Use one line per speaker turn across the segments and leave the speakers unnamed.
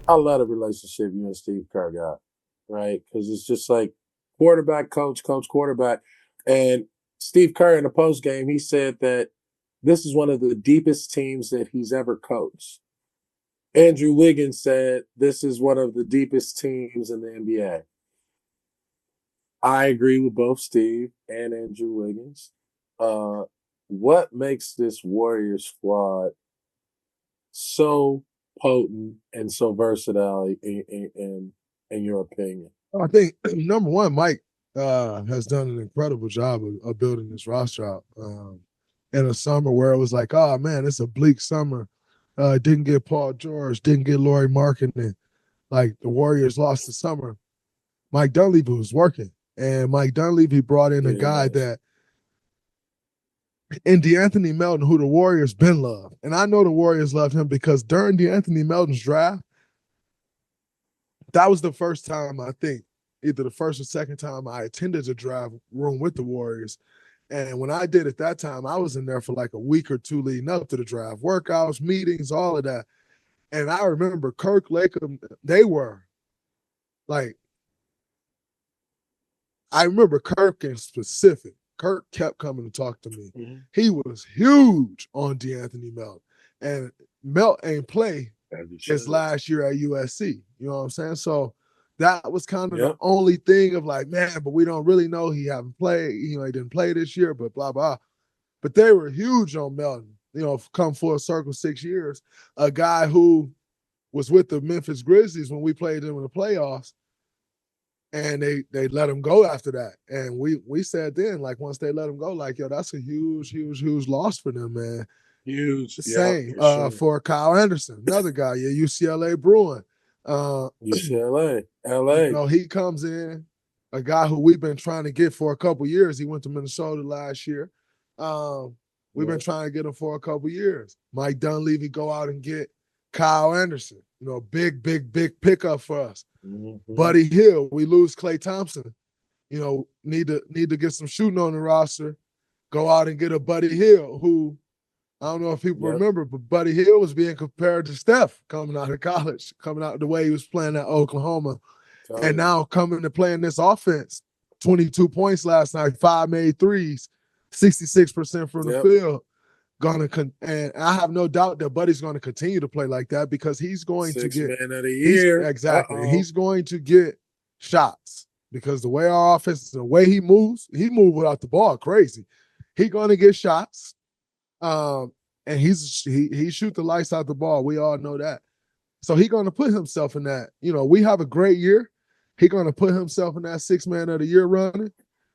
I love the relationship you and Steve Kerr got, right? Because it's just like quarterback, coach, coach, quarterback. And Steve Kerr in the post game, he said that this is one of the deepest teams that he's ever coached. Andrew Wiggins said this is one of the deepest teams in the NBA. I agree with both Steve and Andrew Wiggins. Uh, what makes this Warriors squad so potent and so versatile in your opinion?
I think number one, Mike has done an incredible job of building this roster out. In a summer where it was like, oh man, it's a bleak summer. Didn't get Paul George, didn't get Laurie Markkinen. Like the Warriors lost the summer. Mike Dunleavy was working, and Mike Dunleavy brought in a
Yeah,
guy
nice.
that in DeAnthony Melton, who the Warriors been loved, and I know the Warriors loved him because during DeAnthony Melton's draft, that was the first time I think, either the first or second time I attended the draft room with the Warriors. And when I did at that time, I was in there for like a week or two leading up to the draft, workouts, meetings, all of that. And I remember Kirk Latham, they were like, I remember Kirk in specific. Kirk kept coming to talk to me.
Mm-hmm.
He was huge on DeAnthony Melton. And Melt ain't play his last year at USC. You know what I'm saying? So that was kind of the
Yep.
only thing of like, man, but we don't really know. He haven't played, he didn't play this year, but blah, blah. But they were huge on Melton, come full circle 6 years. A guy who was with the Memphis Grizzlies when we played them in the playoffs, and they let him go after that. And we said then, like once they let him go, like, yo, that's a huge, huge, huge loss for them, man.
Huge.
The
Yep,
same
for sure.
for Kyle Anderson, another guy, yeah, UCLA Bruin.
UCLA, LA.
He comes in, a guy who we've been trying to get for a couple years. He went to Minnesota last year. We've been trying to get him for a couple years. Mike Dunleavy go out and get Kyle Anderson. Big, big, big pickup for us.
Mm-hmm.
Buddy Hield, we lose Klay Thompson. Need to get some shooting on the roster. Go out and get a Buddy Hield, who I don't know if people remember, but Buddy Hield was being compared to Steph coming out of college, coming out the way he was playing at Oklahoma. And now coming to play in this offense, 22 points last night, 5 made threes, 66% from the field. And I have no doubt that Buddy's going to continue to play like that because he's going to get
man of the year.
Exactly. He's going to get shots because the way our offense, the way he moves without the ball crazy. He's going to get shots. And he shoot the lights out the ball. We all know that. So he's going to put himself in that. We have a great year. He's going to put himself in that 6 man of the year running.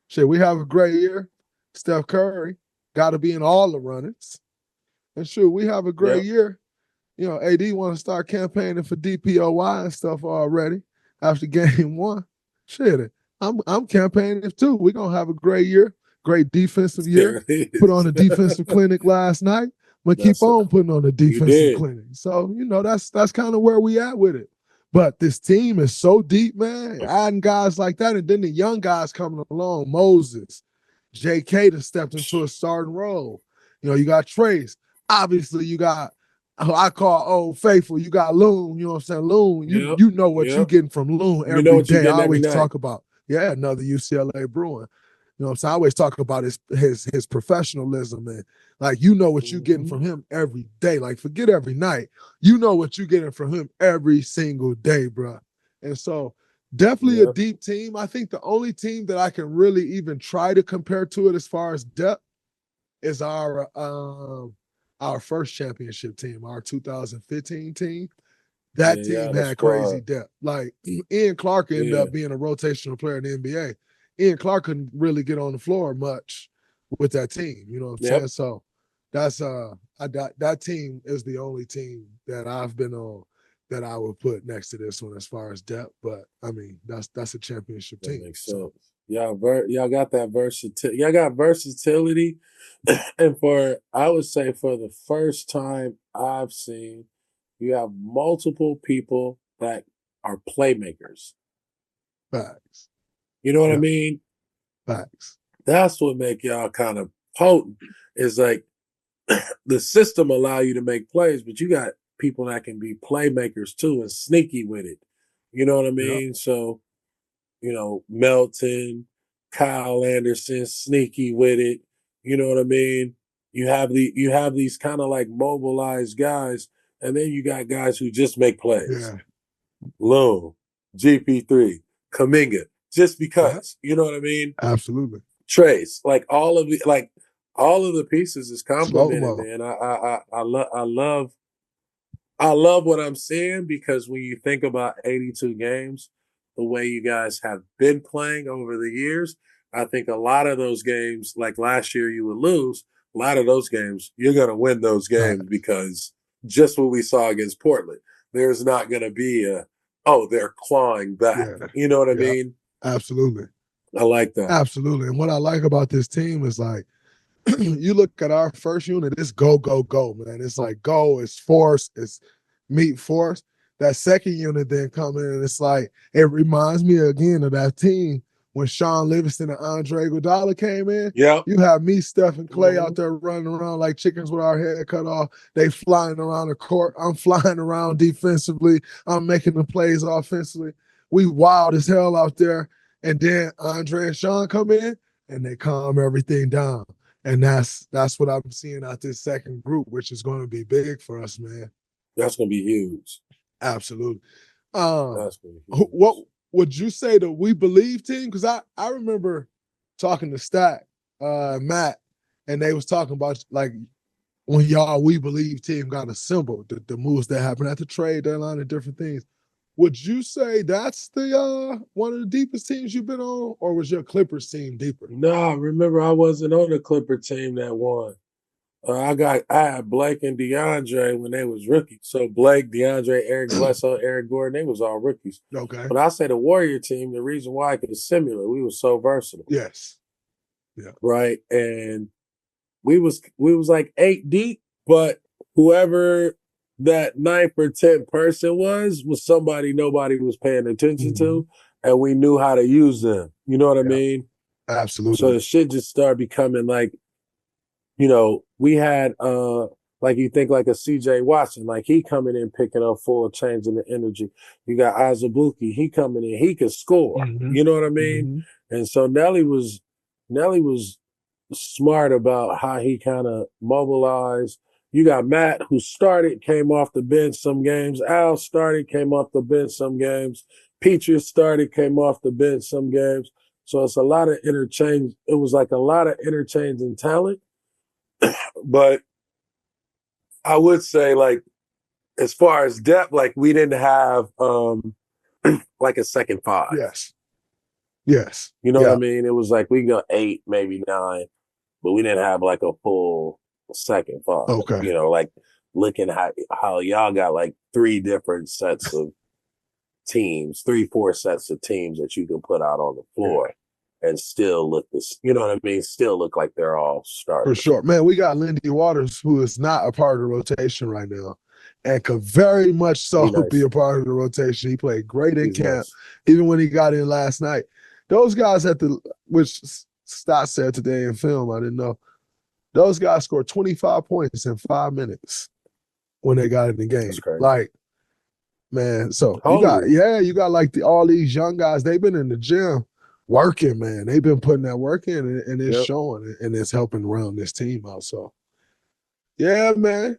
Shit, we have a great year. Steph Curry got to be in all the runnings. And sure, we have a great year. AD want to start campaigning for DPOY and stuff already after game one. Shit, I'm campaigning too. We're going to have a great year. Great defensive year. Put on a defensive clinic last night. But keep on putting on a defensive clinic. So, that's kind of where we at with it. But this team is so deep, man. Adding guys like that, and then the young guys coming along, Moses, J.K. that stepped into a starting role. You got Trace. Obviously, you got who I call Old Faithful. You got Loon. You know what I'm saying? Loon. You know what you're getting from Loon every day. I always talk about, another UCLA Bruin. You know what I'm saying? I always talk about his professionalism and like what you're getting from him every day. Like forget every night. You know what you're getting from him every single day, bro. And so definitely a deep team. I think the only team that I can really even try to compare to it as far as depth is our first championship team, our 2015 team. That team had crazy depth. Like Ian Clark ended up being a rotational player in the NBA. Ian Clark couldn't really get on the floor much with that team. You know what I'm saying? So that's that team is the only team that I've been on that I would put next to this one as far as depth. But I mean, that's a championship team.
Makes sense. So. Y'all got that versatility. Y'all got versatility, and I would say for the first time I've seen, you have multiple people that are playmakers.
Facts.
You know what I mean?
Facts.
That's what make y'all kind of potent. Is like the system allow you to make plays, but you got people that can be playmakers too and sneaky with it. You know what I
Yep.
mean? So, Melton, Kyle Anderson, sneaky with it. You know what I mean? You have these kind of like mobilized guys, and then you got guys who just make plays.
Yeah.
Loon, GP3, Kaminga, just because. You know what I mean?
Absolutely.
Trace, all of the pieces is
Slow
complimented,
mo.
man. I love what I'm seeing because when you think about 82 games, the way you guys have been playing over the years, I think a lot of those games, like last year, you would lose. A lot of those games, you're going to win those games because just what we saw against Portland, there's not going to be they're clawing back.
Yeah.
You know what I mean?
Absolutely.
I like that.
Absolutely. And what I like about this team is like, you look at our first unit, it's go, go, go, man. It's like go, it's force, it's meet force. That second unit then come in and it's like, it reminds me again of that team when Sean Livingston and Andre Iguodala came in.
Yeah.
You have me, Steph, and Klay out there running around like chickens with our head cut off. They flying around the court. I'm flying around defensively. I'm making the plays offensively. We wild as hell out there. And then Andre and Sean come in and they calm everything down. And that's what I'm seeing out this second group, which is going to be big for us, man.
That's going to be huge.
Absolutely.
That's going to be huge.
What would you say the We Believe team? Because I remember talking to Stack, Matt, and they was talking about like when y'all We Believe team got assembled, the moves that happened at the trade deadline and different things. Would you say that's the one of the deepest teams you've been on, or was your Clippers team deeper?
No, remember I wasn't on the Clipper team that won. I had Blake and DeAndre when they was rookies. So Blake, DeAndre, Eric Bledsoe, Eric Gordon, they was all rookies.
Okay.
But I say the Warrior team, the reason why it was similar, we was so versatile.
Yes. Yeah.
Right. And we was like 8 deep, but whoever that 9th or 10th person was somebody nobody was paying attention to, and we knew how to use them. You know what I mean?
Absolutely.
So the shit just started becoming like, we had like you think like a CJ Watson, like he coming in picking up full, changing the energy. You got Azubuike, he coming in, he could score. You know what I mean? And so Nelly was smart about how he kind of mobilized. You got Matt, who started, came off the bench some games. Al started, came off the bench some games. Peaches started, came off the bench some games. So it's a lot of interchange. It was like a lot of interchanging talent. But I would say, like, as far as depth, like we didn't have like a second five.
Yes.
You know what I mean? It was like we got 8, maybe 9, but we didn't have like a full second five.
Okay.
Like looking how y'all got like 3 different sets of teams, 3-4 sets of teams that you can put out on the floor. And still look you know what I mean? Still look like they're all starters.
For sure. Man, we got Lindy Waters, who is not a part of the rotation right now, and could very much so be a part of the rotation. He played great in camp, even when he got in last night. Those guys which Stott said today in film, I didn't know, those guys scored 25 points in 5 minutes when they got in the game. Like, man, so you got like all these young guys, they've been in the gym working, man. They've been putting that work in, and it's showing, and it's helping round this team out. So, yeah, man.